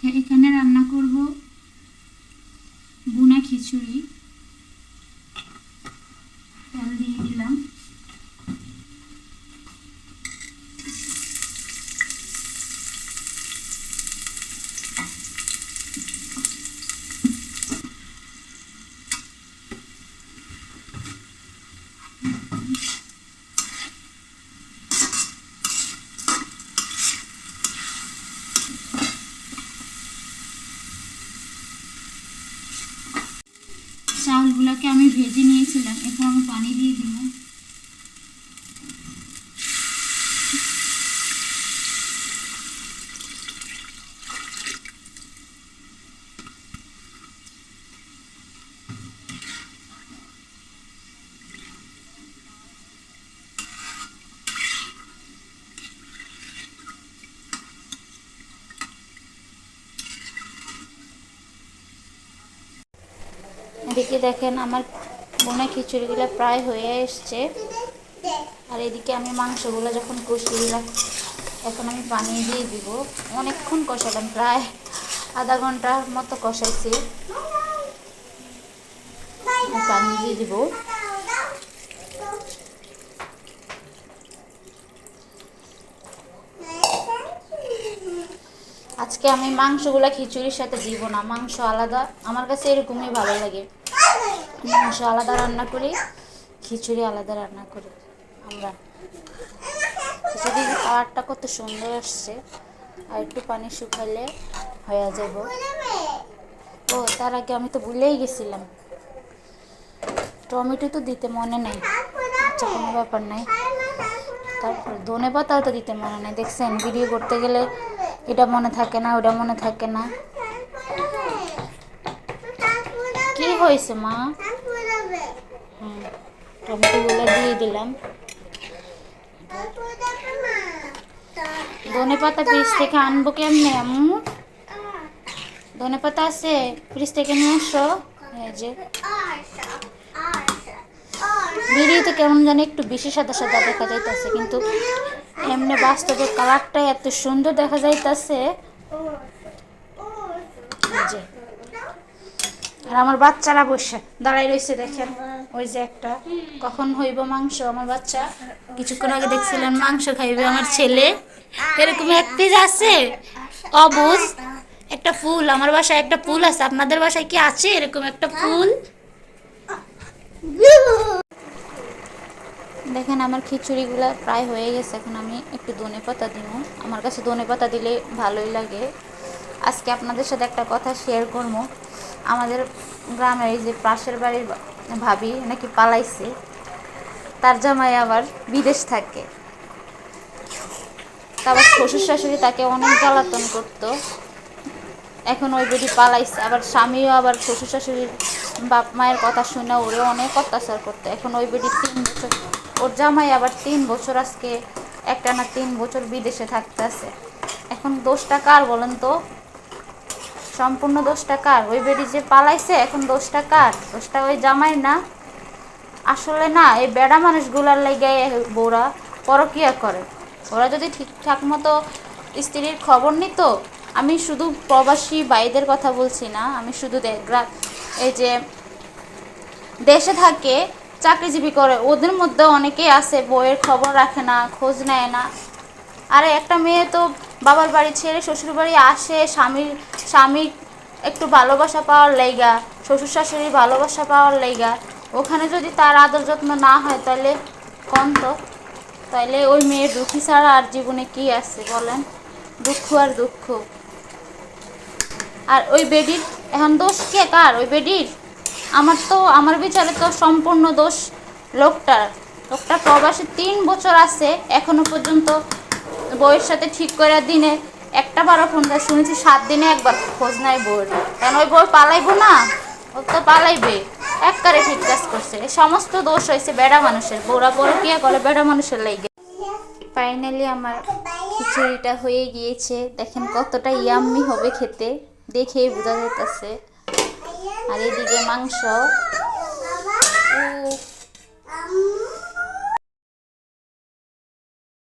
এখানে রান্না করব বুনা খিচুড়ি। তেল দিয়ে দিলাম। চাউলগুলোকে আমি ভেজে নিয়েছিলাম, এখন আমি পানি দিয়ে দিব। এদিকে দেখেন আমার বোনা খিচুড়িগুলো প্রায় হয়ে এসছে। আর এদিকে আমি মাংসগুলো যখন কষিয়ে দিলাম, এখন আমি পানি দিয়ে দিব। অনেকক্ষণ কষালাম, প্রায় আধা ঘন্টার মতো কষাইছি। পানি দিয়ে দিব। আজকে আমি মাংসগুলা খিচুড়ির সাথে দিব না, মাংস আলাদা। আমার কাছে এরকমই ভালো লাগে, মাংস আলাদা রান্না করি, খিচুড়ি আলাদা রান্না করি আমরা। খিচুড়ির কালারটা কত সুন্দর আসছে, আর একটু পানি শুকালে হয়ে যাব। ও তার আগে আমি তো ভুলেই গেছিলাম, টমেটো তো দিতে মনে নেই। আচ্ছা, কোনো ব্যাপার নাই। তারপর ধনে পাতাও তো দিতে মনে নেই। দেখছেন, ভিডিও করতে গেলে এটা মনে থাকে না, ওটা মনে থাকে না। কি হয়েছে মা? টমেটোগুলো দিয়ে দিলাম। ধনে পাতা ফ্রিজ থেকে আনবো কেমনে আম্মু? ধনে পাতা আছে, ফ্রিজ থেকে নিয়ে আসো। এই যে ভিডিওতে কেমন জানি একটু বেশি সাদা সাদা দেখা যাইতেছে, কিন্তু এমনি বাস্তবে কালারটা এত সুন্দর দেখা যাইতেছে। আর আমার বাচ্চারা বসে দাঁড়াই রয়েছে, দেখেন ওই যে একটা। কখন হইব মাংস? আমার বাচ্চা কিছুক্ষণ আগে দেখছিলেন মাংস খাইবে আমার ছেলে। এরকম এক পিস আছে অবুজ একটা ফুল। আমার বাসায় একটা ফুল আছে, আপনাদের বাসায় কি আছে এরকম একটা ফুল? দেখেন আমার খিচুড়িগুলো প্রায় হয়ে গেছে। এখন আমি একটু ধনে পাতা দিব। আমার কাছে ধনে পাতা দিলে ভালোই লাগে। আজকে আপনাদের সাথে একটা কথা শেয়ার করবো। আমাদের গ্রামের এই যে পাশের বাড়ির ভাবি নাকি পালাইছে, তার জামাই আবার বিদেশ থাকে। তারপর শ্বশুর শাশুড়ি তাকে অনেক জ্বালাতন করতো। এখন ওই বেটি পালাইছে, আবার স্বামীও আবার শ্বশুর শাশুড়ির বাপ মায়ের কথা শুনে ওরে অনেক অত্যাচার করতো। এখন ওই বেটি 3 বছর, ওর জামাই আবার 3 বছর, আজকে একটা না 3 বছর বিদেশে থাকতে আছে। এখন দোষটা কার বলেন তো? সম্পূর্ণ দোষটা কার? ওই বেটি যে পালাইছে, এখন দোষটা কার? দোষটা ওই জামাই না? আসলে না, এই বেড়া মানুষগুলার লাগে বউরা পরকিয়া করে। ওরা যদি ঠিকঠাক মতো স্ত্রীর খবর নিত, আমি শুধু প্রবাসী ভাইদের কথা বলছি না, আমি শুধু এই যে দেশে থাকে চাকরিজীবী করে, ওদের মধ্যে অনেকেই আছে বউয়ের খবর রাখে না, খোঁজ নেয় না। আরে একটা মেয়ে তো বাবার বাড়ি ছেড়ে শ্বশুর বাড়ি আসে স্বামী একটু ভালোবাসা পাওয়ার লাইগা, শ্বশুর শাশুড়ির ভালোবাসা পাওয়ার লাইগা। ওখানে যদি তার আদর যত্ন না হয়, তাহলে কোন তো, তাহলে ওই মেয়ের দুঃখী ছাড়া আর জীবনে কি আছে বলেন? দুঃখ আর দুঃখ। আর ওই বেডির এখন দোষ কে কার? ওই বেডির? আমার বিচারে তো সম্পূর্ণ দোষ লোকটার। লোকটা প্রবাসে 3 বছর আছে, এখনো পর্যন্ত বউয়ের সাথে ঠিক করে দিনে একটা বারো ফোন দেয়। শুনেছি 7 দিনে একবার খোঁজ নেয় বউয়ের। কারণ ওই বউ পালাইবো না, ও তো পালাইবে। একবারে ঠিক কাজ করছে। সমস্ত দোষ হয়েছে বেড়া মানুষের। বউরা পরকিয়া করে বেড়া মানুষের লাইগে। ফাইনালি আমার খিচুড়িটা হয়ে গিয়েছে। দেখেন কতটা ইয়াম্মি হবে খেতে, দেখেই বোঝা যাইতেছে। আর এদিকে মাংস